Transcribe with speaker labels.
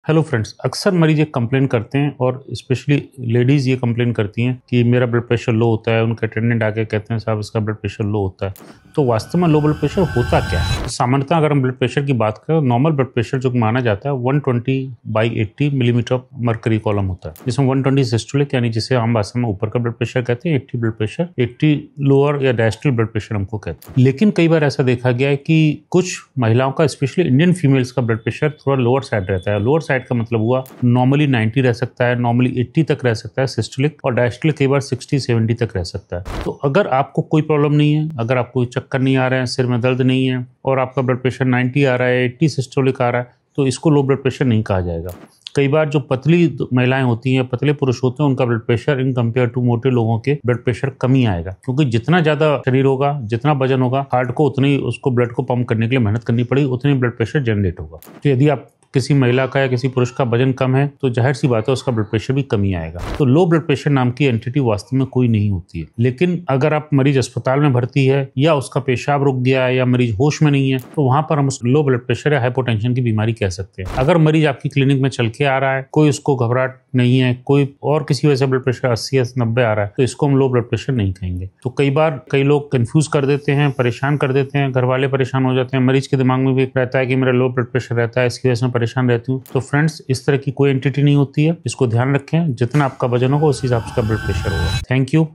Speaker 1: Hello friends, अक्सर मरीज एक कंप्लेन करते हैं और स्पेशली लेडीज ये कंप्लेन करती हैं कि मेरा ब्लड प्रेशर लो होता है। उनके अटेंडेंट आके कहते हैं साहब इसका ब्लड प्रेशर लो होता है। तो वास्तव में लो ब्लड प्रेशर होता क्या है? तो सामान्यतः अगर हम ब्लड प्रेशर की बात करें, नॉर्मल ब्लड प्रेशर जो माना जाता है 120/80 मिलीमीटर ऑफ मर्करी कॉलम होता है, जिसमें 120 सिस्टोलिक यानी जिसे आम भाषा में ऊपर का ब्लड प्रेशर कहते हैं, 80 ब्लड प्रेशर, 80 लोअर या डायस्टल ब्लड प्रेशर हमको कहते हैं। लेकिन कई बार ऐसा देखा गया है कि कुछ महिलाओं का, स्पेशली इंडियन फीमेल्स का ब्लड प्रेशर थोड़ा लोअर साइड रहता है। लोअर साइड का मतलब हुआ नॉर्मली 90 रह सकता है, नॉर्मली 80 तक रह सकता है सिस्टोलिक, और डायस्टोलिक कई बार 60-70 तक रह सकता है। तो अगर आपको कोई प्रॉब्लम नहीं है, अगर आपको कोई चक्कर नहीं आ रहे हैं, सिर में दर्द नहीं है और आपका ब्लड प्रेशर 90 आ रहा है, 80 सिस्टोलिक आ रहा है, तो इसको लो ब्लड प्रेशर नहीं कहा जाएगा। कई बार जो पतली महिलाएं होती हैं, पतले पुरुष होते हैं, उनका blood pressure in compare to मोटे लोगों के ब्लड प्रेशर कम ही आएगा, क्योंकि जितना ज्यादा शरीर होगा, जितना वजन होगा, हार्ट को उतनी उसको ब्लड को पंप करने के लिए मेहनत करनी पड़ेगी, उतनी ब्लड प्रेशर जनरेट होगा। तो यदि आप किसी महिला का या किसी पुरुष का वजन कम है तो जाहिर सी बात है उसका ब्लड प्रेशर भी कम ही आएगा। तो लो ब्लड प्रेशर नाम की एंटिटी वास्तव में कोई नहीं होती है। लेकिन अगर आप मरीज अस्पताल में भर्ती है या उसका पेशाब रुक गया है या मरीज होश में नहीं है, तो वहां पर हम उस लो ब्लड प्रेशर या हाइपोटेंशन की बीमारी कह सकते हैं। अगर मरीज आपकी क्लिनिक में चल के आ रहा है, कोई उसको घबराहट नहीं है, कोई और किसी वजह से ब्लड प्रेशर 80 या 90 आ रहा है, तो इसको हम लो ब्लड प्रेशर नहीं कहेंगे। तो कई बार कई लोग कंफ्यूज कर देते हैं, परेशान कर देते हैं, घर वाले परेशान हो जाते हैं, मरीज के दिमाग में भी रहता है कि मेरा लो ब्लड प्रेशर रहता है, इसकी वजह से मैं परेशान रहती हूँ। तो फ्रेंड्स, इस तरह की कोई एंटिटी नहीं होती है, इसको ध्यान रखें। जितना आपका वजन होगा उसी हिसाब से ब्लड प्रेशर होगा। Thank you.